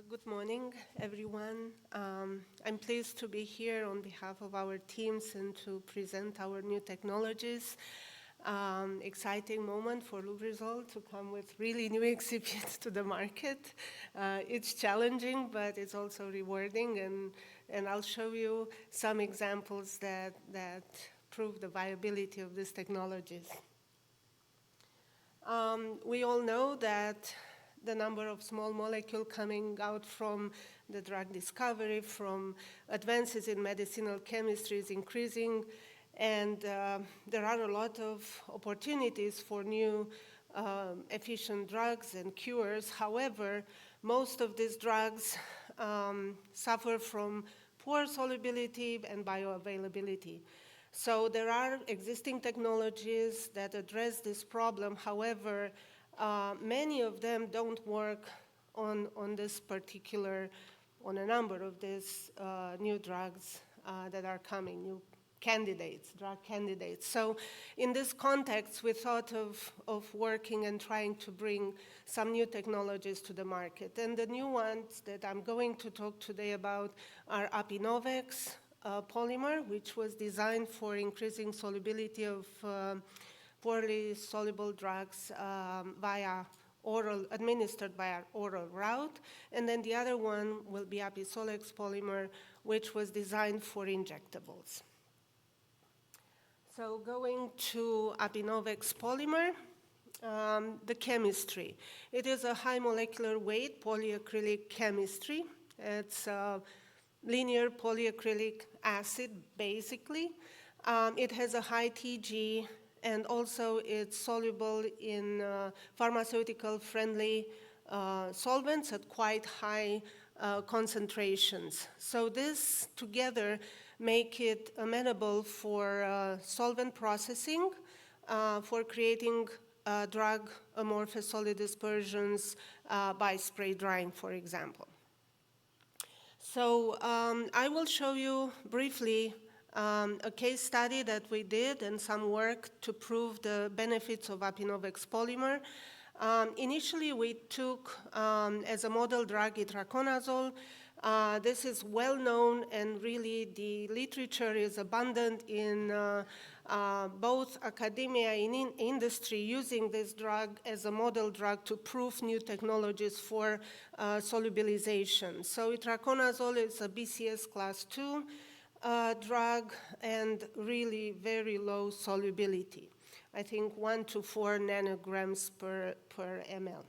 Good morning, everyone. I'm pleased to be here on behalf of our teams and to present our new technologies. Exciting moment for Lubrizol to come with really new exhibits to the market. It's challenging, but it's also rewarding, and I'll show you some examples that prove the viability of these technologies. We all know that the number of small molecules coming out from the drug discovery, from advances in medicinal chemistry is increasing, and there are a lot of opportunities for new efficient drugs and cures. However, most of these drugs suffer from poor solubility and bioavailability. So there are existing technologies that address this problem. However, many of them don't work on a number of these new drugs that are coming, new candidates, drug candidates. So in this context, we thought of working and trying to bring some new technologies to the market. And the new ones that I'm going to talk today about are Apinovex polymer, which was designed for increasing solubility of poorly soluble drugs administered via oral route. And then the other one will be Apisolex polymer, which was designed for injectables. So going to Apinovex polymer, the chemistry. It is a high molecular weight polyacrylic chemistry. It's linear polyacrylic acid, basically. It has a high TG, and also it's soluble in pharmaceutical-friendly solvents at quite high concentrations. So this together make it amenable for solvent processing, for creating drug amorphous solid dispersions by spray drying, for example. So I will show you briefly a case study that we did and some work to prove the benefits of Apinovex polymer. Initially, we took as a model drug itraconazole. This is well known, and really the literature is abundant in both academia and in industry, using this drug as a model drug to prove new technologies for solubilization. So itraconazole is a BCS class 2 drug and really very low solubility. I think 1 to 4 nanograms per ml.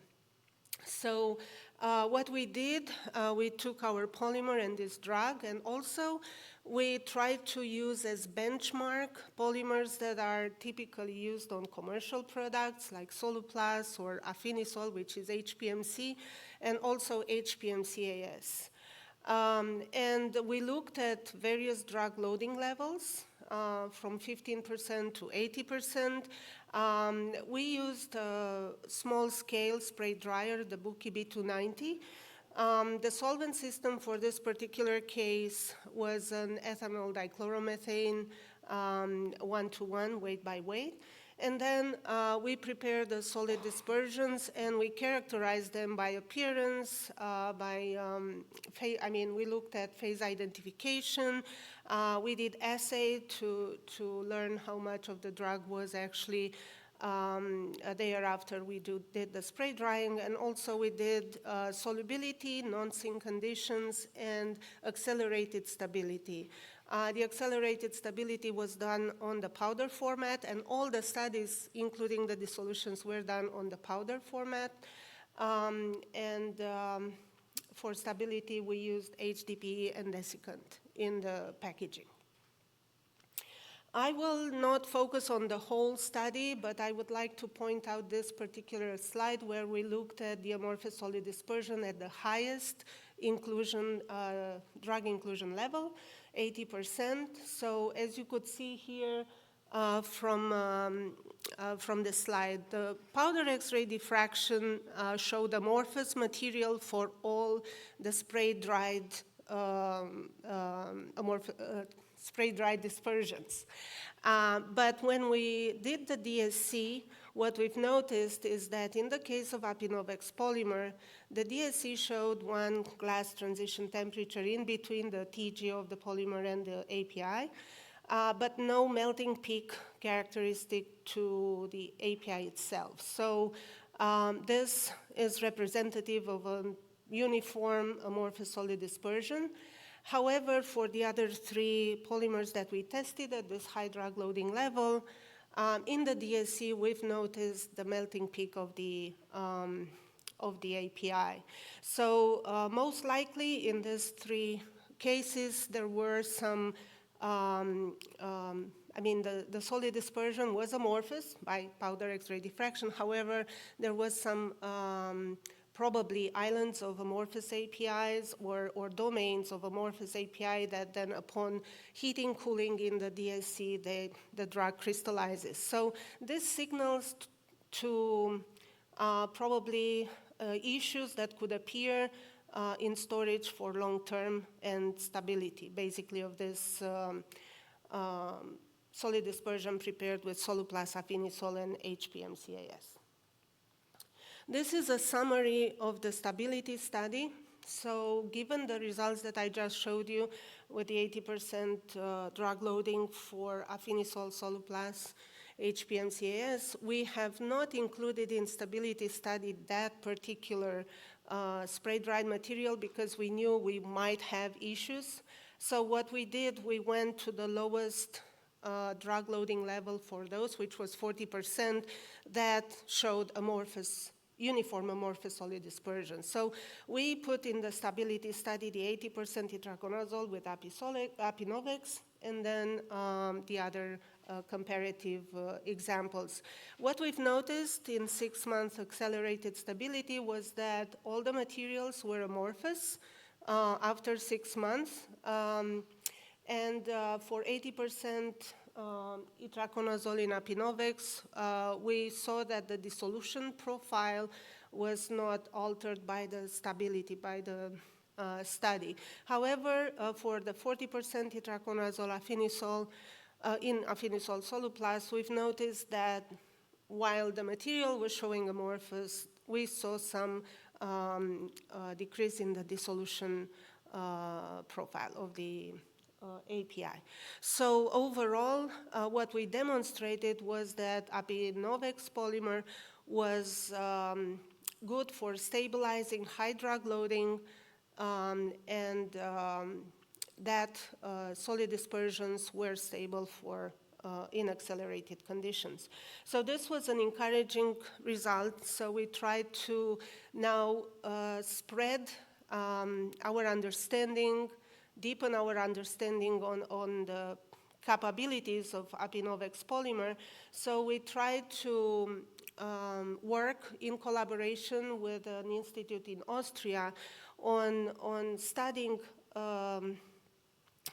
So what we did, we took our polymer and this drug, and also we tried to use as benchmark polymers that are typically used on commercial products like Soluplast or Afinisol, which is HPMC, and also HPMCAS. And we looked at various drug loading levels from 15% to 80%. We used a small-scale spray dryer, the Buki B290. The solvent system for this particular case was an ethanol dichloromethane 1-to-1, weight by weight. And then we prepared the solid dispersions, and we characterized them by appearance, we looked at phase identification. We did assay to learn how much of the drug was actually there after we did the spray drying, and also we did solubility, non-sink conditions, and accelerated stability. The accelerated stability was done on the powder format, and all the studies, including the dissolutions, were done on the powder format. For stability, we used HDPE and desiccant in the packaging. I will not focus on the whole study, but I would like to point out this particular slide where we looked at the amorphous solid dispersion at the highest inclusion, drug inclusion level, 80%. So as you could see here from the slide, the powder X-ray diffraction showed amorphous material for all the spray-dried spray-dried dispersions. But when we did the DSC, what we've noticed is that in the case of Apinovex polymer, the DSC showed one glass transition temperature in between the TG of the polymer and the API, but no melting peak characteristic to the API itself. So this is representative of a uniform amorphous solid dispersion. However, for the other three polymers that we tested at this high drug loading level, in the DSC, we've noticed the melting peak of the API. So most likely in these three cases, there were some, the solid dispersion was amorphous by powder X-ray diffraction. However, there was some probably islands of amorphous APIs or domains of amorphous API that then upon heating, cooling in the DSC, the drug crystallizes. So this signals to probably issues that could appear in storage for long-term and stability, basically, of this solid dispersion prepared with Soluplast, Afinisol, and HPMCAS. This is a summary of the stability study. So given the results that I just showed you with the 80% drug loading for Afinisol, Soluplast, HPMCAS, we have not included in stability study that particular spray-dried material because we knew we might have issues. So what we did, we went to the lowest drug loading level for those, which was 40%, that showed uniform amorphous solid dispersion. So we put in the stability study the 80% itraconazole with Apinovex, and then the other comparative examples. What we've noticed in 6 months accelerated stability was that all the materials were amorphous after 6 months. And for 80% itraconazole in Apinovex, we saw that the dissolution profile was not altered by the stability, by the study. However, for the 40% itraconazole Afinisol, in Afinisol Soluplast, we've noticed that while the material was showing amorphous, we saw some decrease in the dissolution profile of the API. So overall, what we demonstrated was that Apinovex polymer was good for stabilizing high drug loading and that solid dispersions were stable for in accelerated conditions. So this was an encouraging result. So we tried to now spread our understanding, deepen our understanding on the capabilities of Apinovex polymer. So we tried to work in collaboration with an institute in Austria on studying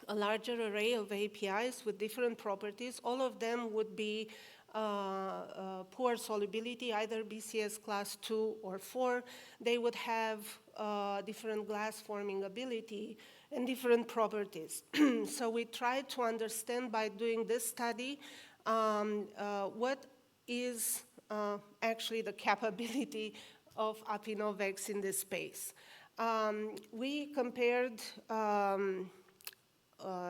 a larger array of APIs with different properties. All of them would be poor solubility, either BCS class 2 or 4. They would have different glass forming ability and different properties. So we tried to understand by doing this study what is actually the capability of Apinovex in this space. We compared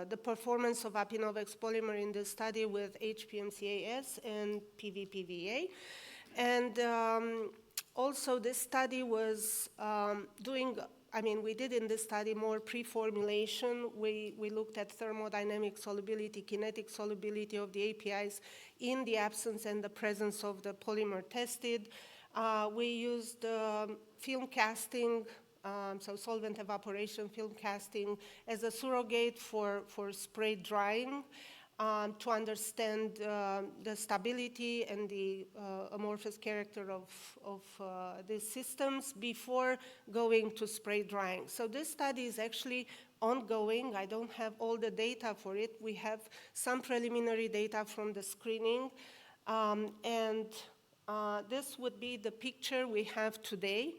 the performance of Apinovex polymer in this study with HPMCAS and PVPVA. And also this study was we did in this study more pre-formulation. We looked at thermodynamic solubility, kinetic solubility of the APIs in the absence and the presence of the polymer tested. We used film casting, so solvent evaporation, film casting, as a surrogate for spray drying to understand the stability and the amorphous character of these systems before going to spray drying. So this study is actually ongoing. I don't have all the data for it. We have some preliminary data from the screening. This would be the picture we have today.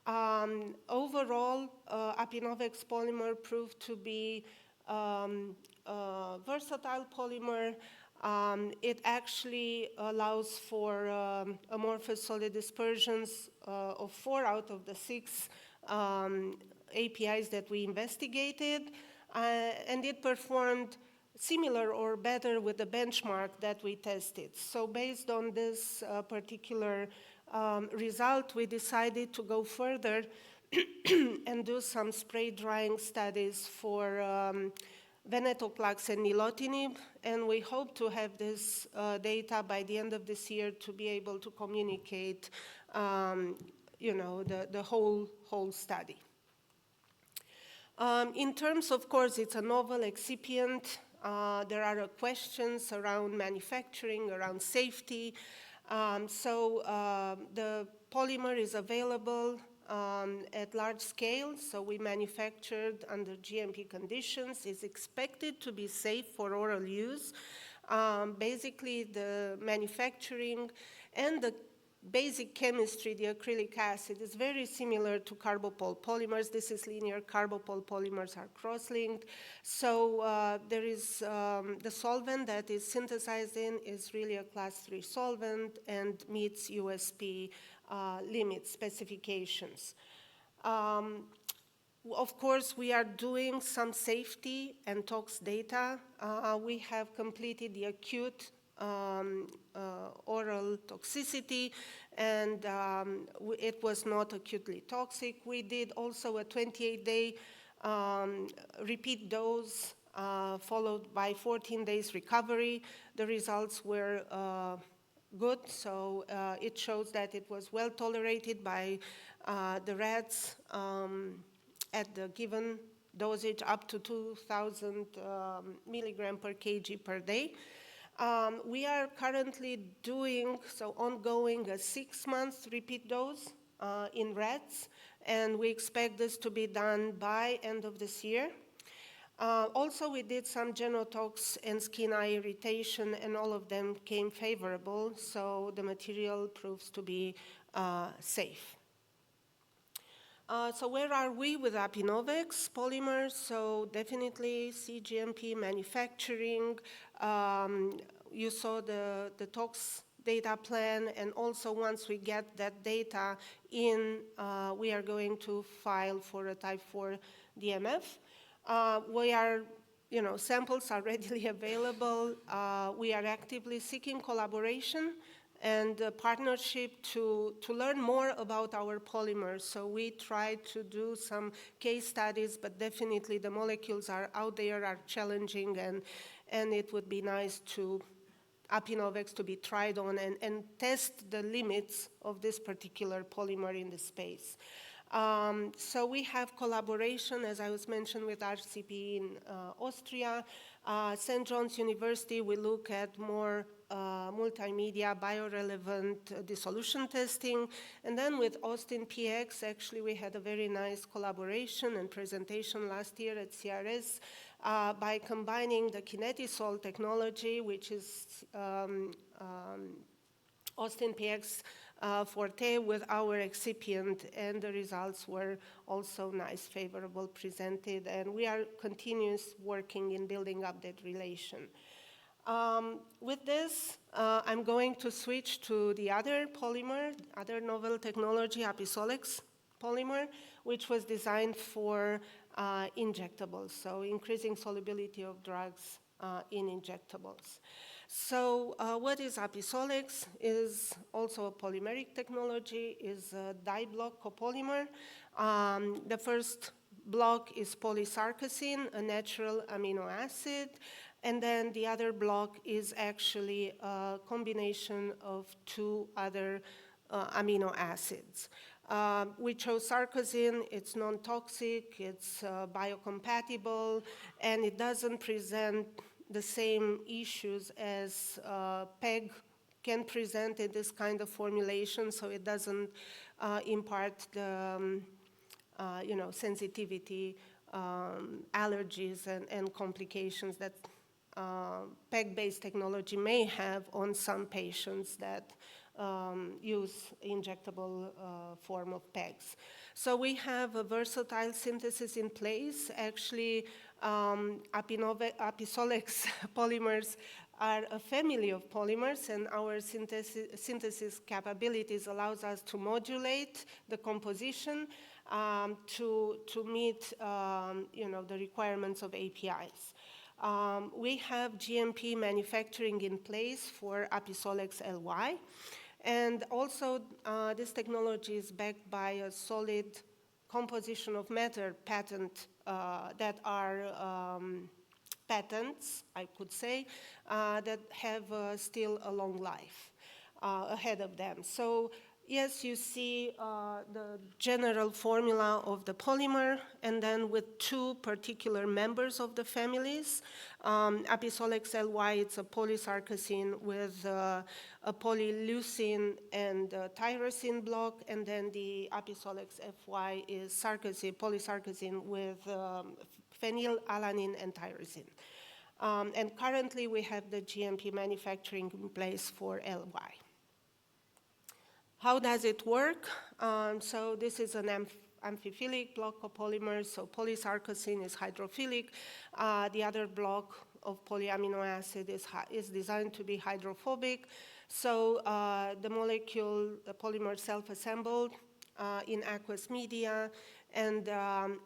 Overall, Apinovex polymer proved to be a versatile polymer. It actually allows for amorphous solid dispersions of 4 out of the 6 APIs that we investigated, and it performed similar or better with the benchmark that we tested. So based on this particular result, we decided to go further and do some spray drying studies for venetoclax and nilotinib, and we hope to have this data by the end of this year to be able to communicate, the whole study. In terms, of course, it's a novel excipient. There are questions around manufacturing, around safety. The polymer is available at large scale, so we manufactured under GMP conditions. It's expected to be safe for oral use. Basically, the manufacturing and the basic chemistry, the acrylic acid, is very similar to carbopol polymers. This is linear. Carbopol polymers are cross-linked. So there is the solvent that is synthesized in is really a class 3 solvent and meets USP limit specifications. Of course, we are doing some safety and tox data. We have completed the acute oral toxicity, and it was not acutely toxic. We did also a 28-day repeat dose followed by 14 days recovery. The results were good, so it shows that it was well tolerated by the rats at the given dosage up to 2,000 milligram per kg per day. We are currently doing, ongoing, a 6-month repeat dose in rats, and we expect this to be done by end of this year. Also, we did some genotox and skin eye irritation, and all of them came favorable, so the material proves to be safe. So where are we with Apinovex polymers? So definitely cGMP manufacturing. You saw the tox data plan, and also once we get that data in, we are going to file for a type 4 DMF. Samples are readily available. We are actively seeking collaboration and partnership to learn more about our polymers. So we try to do some case studies, but definitely the molecules are out there, are challenging, and it would be nice to Apinovex to be tried on and test the limits of this particular polymer in the space. So we have collaboration, as I was mentioned, with RCP in Austria. St. John's University, we look at more multimedia biorelevant dissolution testing. And then with Austin PX, actually, we had a very nice collaboration and presentation last year at CRS by combining the Kinetisol technology, which is Austin PX forte, with our excipient, and the results were also nice, favorable, presented, and we are continuous working in building up that relation. With this, I'm going to switch to the other polymer, other novel technology, Apisolex polymer, which was designed for injectables, so increasing solubility of drugs in injectables. So what is Apisolex? Is also a polymeric technology, is a diblock copolymer. The first block is polysarcosine, a natural amino acid, and then the other block is actually a combination of 2 other amino acids. We chose sarcosine. It's non-toxic, it's biocompatible, and it doesn't present the same issues as PEG can present in this kind of formulation, so it doesn't impart the sensitivity, allergies, and complications that PEG-based technology may have on some patients that use injectable form of PEGs. So we have a versatile synthesis in place. Actually, Apisolex polymers are a family of polymers, and our synthesis capabilities allows us to modulate the composition to meet the requirements of APIs. We have GMP manufacturing in place for Apisolex LY, and also this technology is backed by a solid composition of matter patent that are patents, I could say, that have still a long life ahead of them. So yes, you see the general formula of the polymer, and then with two particular members of the families. Apisolex LY, it's a polysarcosine with a polyleucine and tyrosine block, and then the Apisolex FY is polysarcosine with phenylalanine and tyrosine. And currently we have the GMP manufacturing in place for LY. How does it work? So this is an amphiphilic block of polymers, so polysarcosine is hydrophilic. The other block of polyamino acid is designed to be hydrophobic. So the molecule, the polymer self-assembled in aqueous media, and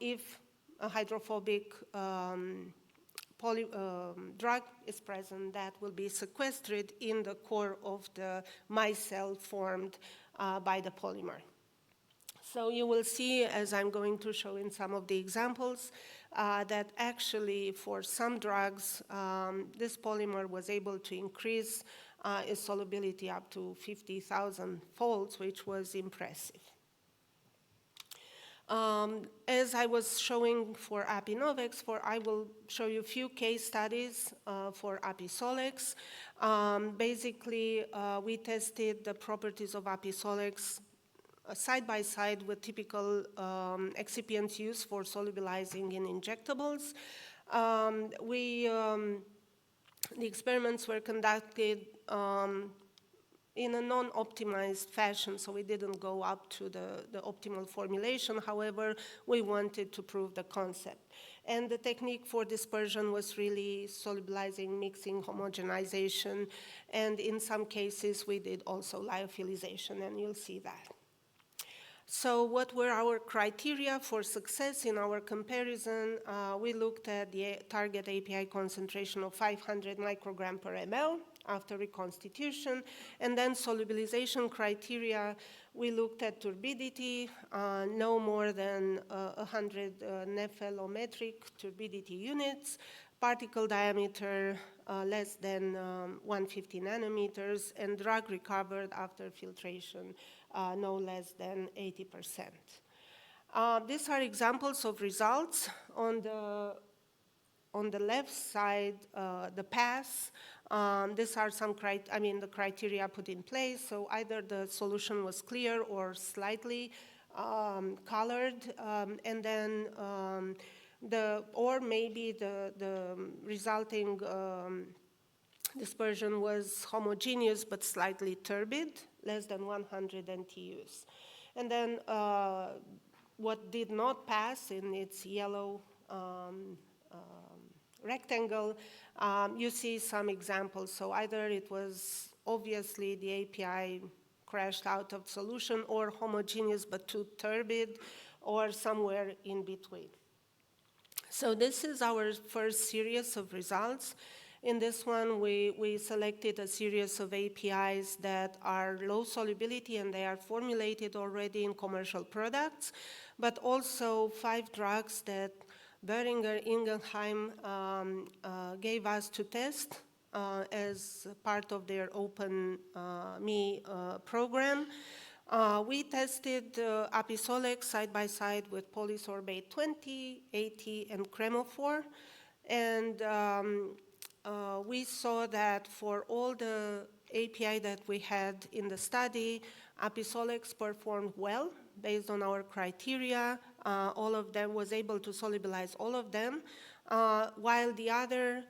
if a hydrophobic drug is present, that will be sequestered in the core of the micelle formed by the polymer. So you will see, as I'm going to show in some of the examples, that actually for some drugs, this polymer was able to increase its solubility up to 50,000 folds, which was impressive. As I was showing for Apinovex, I will show you a few case studies for Apisolex. Basically, we tested the properties of Apisolex side by side with typical excipients used for solubilizing in injectables. The experiments were conducted in a non-optimized fashion, so we didn't go up to the optimal formulation. However, we wanted to prove the concept. And the technique for dispersion was really solubilizing, mixing, homogenization, and in some cases we did also lyophilization, and you'll see that. So what were our criteria for success in our comparison? We looked at the target API concentration of 500 microgram per ml after reconstitution, and then solubilization criteria. We looked at turbidity, no more than 100 nephelometric turbidity units, particle diameter less than 150 nanometers, and drug recovered after filtration no less than 80%. These are examples of results. On the left side, the pass. These are some the criteria put in place. So either the solution was clear or slightly colored, and then or maybe the resulting dispersion was homogeneous but slightly turbid, less than 100 NTUs. And then what did not pass in its yellow rectangle, you see some examples. So either it was obviously the API crashed out of solution, or homogeneous but too turbid, or somewhere in between. So this is our first series of results. In this one, we selected a series of APIs that are low solubility and they are formulated already in commercial products, but also 5 drugs that Boehringer Ingelheim gave us to test as part of their Open program. We tested Apisolex side by side with polysorbate 20, 80, and Cremophor, and we saw that for all the API that we had in the study, Apisolex performed well based on our criteria. All of them was able to solubilize all of them, while the other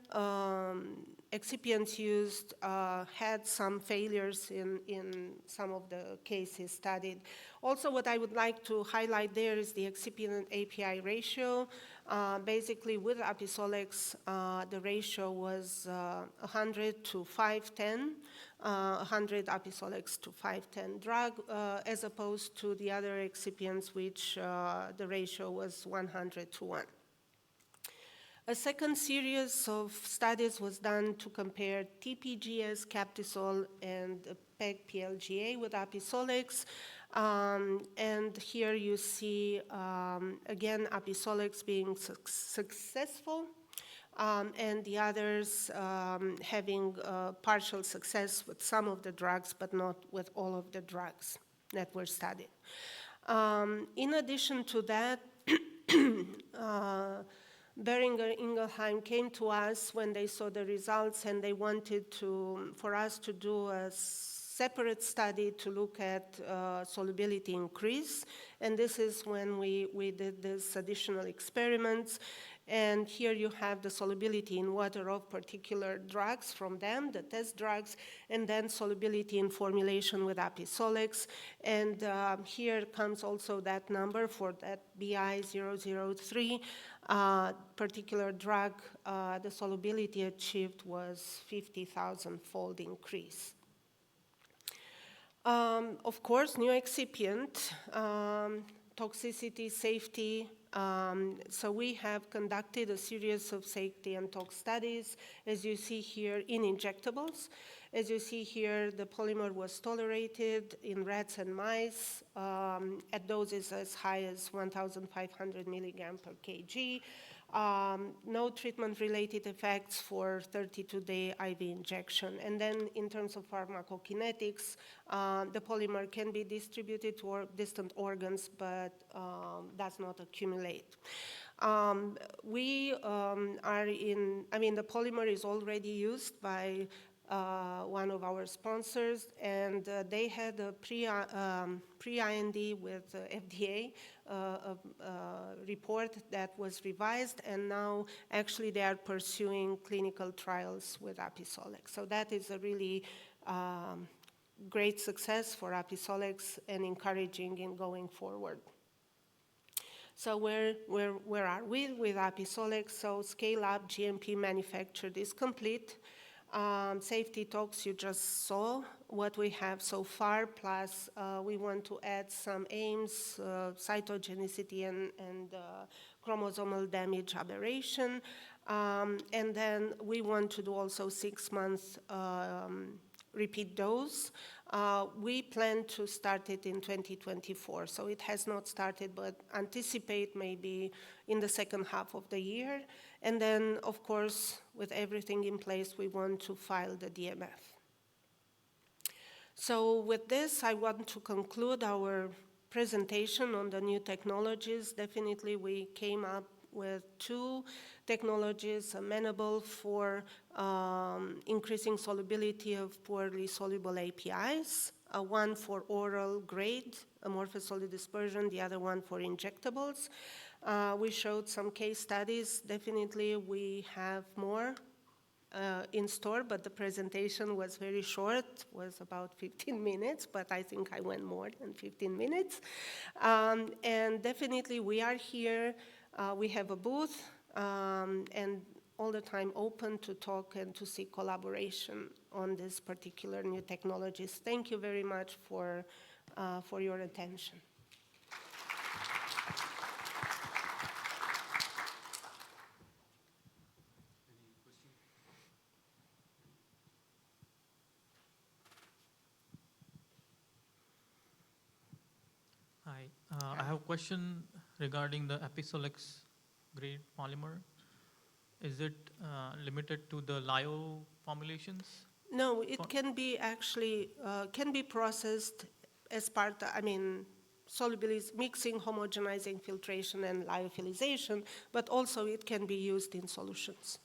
excipients used had some failures in some of the cases studied. Also, what I would like to highlight there is the excipient API ratio. Basically, with Apisolex, the ratio was 100 to 510, 100 Apisolex to 510 drug, as opposed to the other excipients, which the ratio was 100 to 1. A second series of studies was done to compare TPGS, Captisol, and PEG-PLGA with Apisolex. And here you see, again, Apisolex being successful, and the others having partial success with some of the drugs, but not with all of the drugs that were studied. In addition to that, Boehringer Ingelheim came to us when they saw the results, and they wanted for us to do a separate study to look at solubility increase. And this is when we did these additional experiments. And here you have the solubility in water of particular drugs from them, the test drugs, and then solubility in formulation with Apisolex. And here comes also that number for that BI003 particular drug. The solubility achieved was 50,000-fold increase. Of course, new excipient, toxicity, safety. So we have conducted a series of safety and tox studies, as you see here, in injectables. As you see here, the polymer was tolerated in rats and mice at doses as high as 1,500 milligram per kg. No treatment-related effects for 32-day IV injection. And then in terms of pharmacokinetics, the polymer can be distributed to distant organs, but does not accumulate. The polymer is already used by one of our sponsors, and they had a pre-IND with FDA report that was revised, and now actually they are pursuing clinical trials with Apisolex. So that is a really great success for Apisolex and encouraging in going forward. So where are we with Apisolex? So scale up, GMP manufactured is complete. Safety talks, you just saw what we have so far, plus we want to add some aims, cytogenicity and chromosomal damage aberration. And then we want to do also 6 months repeat dose. We plan to start it in 2024, so it has not started, but anticipate maybe in the second half of the year. And then, of course, with everything in place, we want to file the DMF. So with this, I want to conclude our presentation on the new technologies. Definitely, we came up with 2 technologies amenable for increasing solubility of poorly soluble APIs, one for oral grade, amorphous solid dispersion, the other one for injectables. We showed some case studies. Definitely, we have more in store, but the presentation was very short, was about 15 minutes, but I think I went more than 15 minutes. And definitely, we are here. We have a booth, and all the time open to talk and to seek collaboration on this particular new technologies. Thank you very much for your attention. Hi, I have a question regarding the Apisolex grade polymer. Is it limited to the lyo formulations? No, it can be actually, can be processed as part, solubilization, mixing, homogenizing, filtration, and lyophilization, but also it can be used in solutions.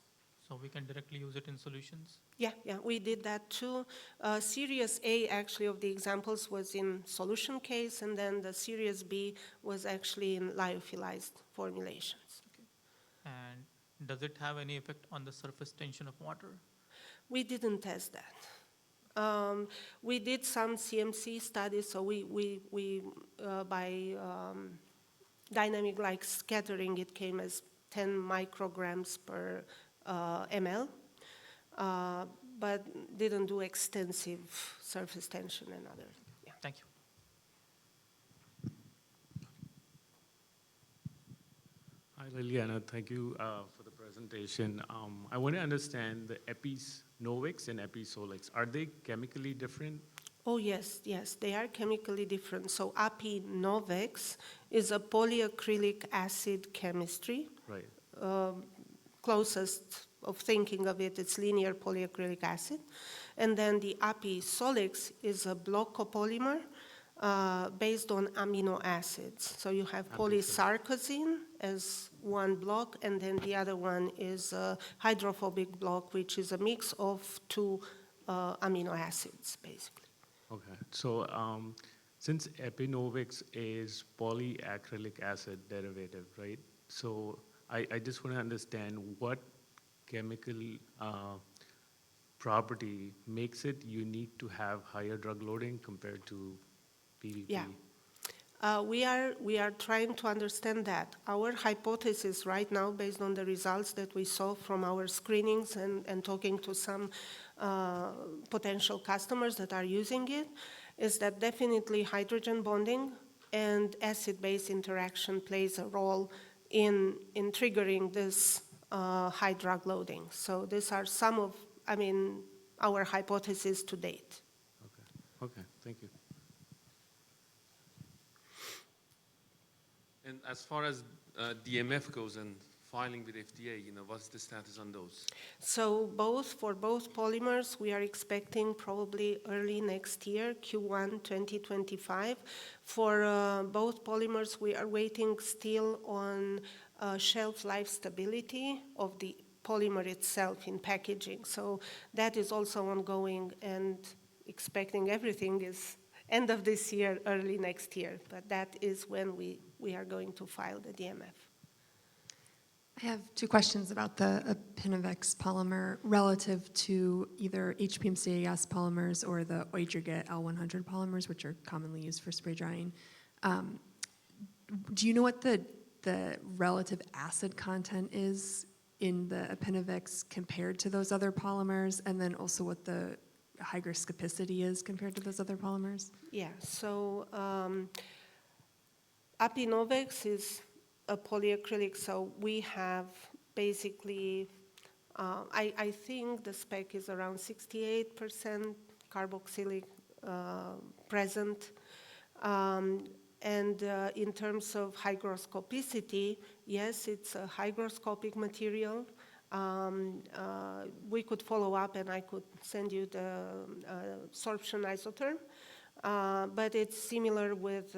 So we can directly use it in solutions? Yeah, we did that too. Series A actually of the examples was in solution case, and then the Series B was actually in lyophilized formulations. Okay. And does it have any effect on the surface tension of water? We didn't test that. We did some CMC studies, so by dynamic like scattering, it came as 10 micrograms per ml, but didn't do extensive surface tension and other. Yeah. Thank you. Hi, Liliana. Thank you for the presentation. I want to understand the Epinovix and Episolix. Are they chemically different? Oh, yes, yes, they are chemically different. So Apinovex is a polyacrylic acid chemistry. Right. Closest of thinking of it, it's linear polyacrylic acid. And then the Apisolix is a block copolymer based on amino acids. So you have polysarcosine as one block, and then the other one is a hydrophobic block, which is a mix of two amino acids, basically. Okay. So since Epinovix is polyacrylic acid derivative, right? So I just want to understand what chemical property makes it unique to have higher drug loading compared to PVP? Yeah. We are trying to understand that. Our hypothesis right now, based on the results that we saw from our screenings and talking to some potential customers that are using it, is that definitely hydrogen bonding and acid-base interaction plays a role in triggering this high drug loading. So these are some of, our hypotheses to date. Okay, thank you. And as far as DMF goes and filing with FDA, what's the status on those? So for both polymers, we are expecting probably early next year, Q1 2025. For both polymers, we are waiting still on shelf life stability of the polymer itself in packaging. So that is also ongoing, and expecting everything is end of this year, early next year. But that is when we are going to file the DMF. I have two questions about the Apinovex polymer relative to either HPMCAS polymers or the Oidgerget L100 polymers, which are commonly used for spray drying. Do you know what the relative acid content is in the Apinovex compared to those other polymers, and then also what the hygroscopicity is compared to those other polymers? Yeah, so Apinovex is a polyacrylic, so we have basically, I think the spec is around 68% carboxylic present. And in terms of hygroscopicity, yes, it's a hygroscopic material. We could follow up and I could send you the sorption isotherm. But it's similar with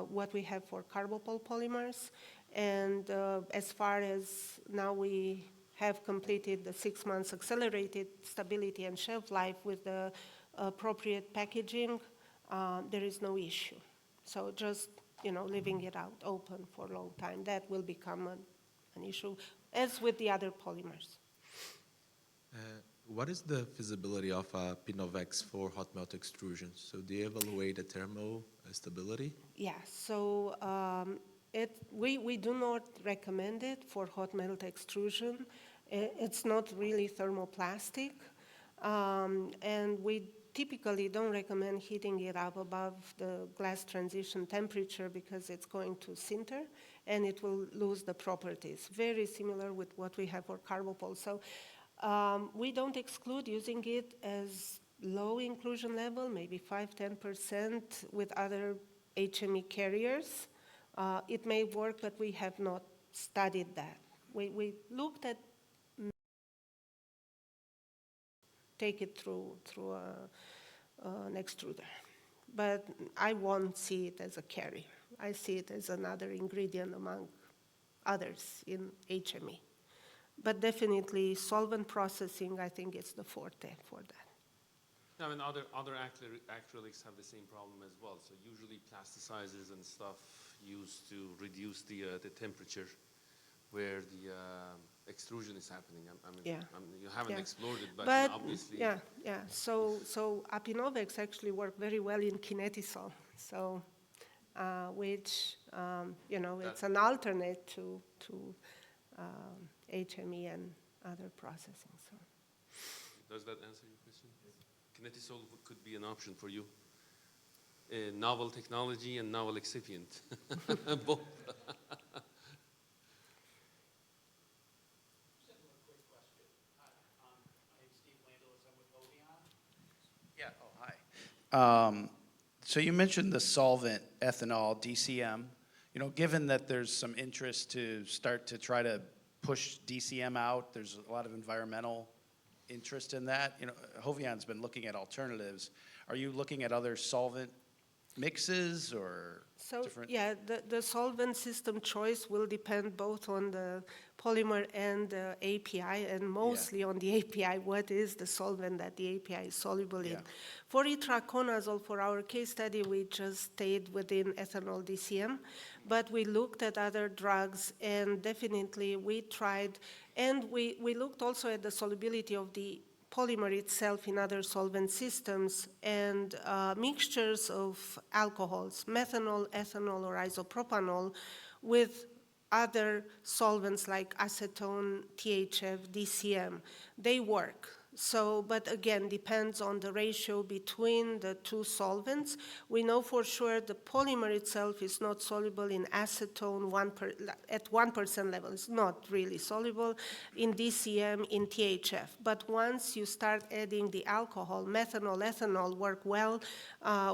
what we have for carbopol polymers. And as far as now we have completed the 6 months accelerated stability and shelf life with the appropriate packaging, there is no issue. So just, leaving it out open for a long time, that will become an issue, as with the other polymers. What is the feasibility of Pinovex for hot melt extrusion? So do you evaluate the thermal stability? Yeah, so we do not recommend it for hot melt extrusion. It's not really thermoplastic, and we typically don't recommend heating it up above the glass transition temperature because it's going to sinter and it will lose the properties. Very similar with what we have for carbopol. So we don't exclude using it as low inclusion level, maybe 5-10% with other HME carriers. It may work, but we have not studied that. We looked at take it through an extruder. But I won't see it as a carrier. I see it as another ingredient among others in HME. But definitely solvent processing, I think, is the forte for that. Other acrylics have the same problem as well. So usually plasticizers and stuff used to reduce the temperature. where the extrusion is happening. Yeah. You haven't Yeah. explored it, but But, obviously. yeah. So Apinovex actually work very well in kinetisol, so, which, it's an alternate to HME and other processing, so. Does that answer your question? Kinetisol could be an option for you. Novel technology and novel excipient. Both. Yeah, oh, hi. So you mentioned the solvent ethanol, DCM. Given that there's some interest to start to try to push DCM out, there's a lot of environmental interest in that. Hovion's been looking at alternatives. Are you looking at other solvent mixes or So, different? yeah, the solvent system choice will depend both on the polymer and the API, and mostly on the API, what is the solvent that the API is soluble in. Yeah. For itraconazole, for our case study, we just stayed within ethanol DCM, but we looked at other drugs, and definitely we tried, and we looked also at the solubility of the polymer itself in other solvent systems, and mixtures of alcohols, methanol, ethanol, or isopropanol, with other solvents like acetone, THF, DCM. They work. So, but again, depends on the ratio between the two solvents. We know for sure the polymer itself is not soluble in acetone at 1% level. It's not really soluble in DCM, in THF. But once you start adding the alcohol, methanol, ethanol work well,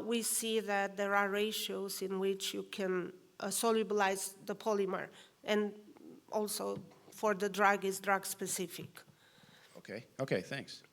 we see that there are ratios in which you can solubilize the polymer. And also for the drug is drug specific. Okay, thanks.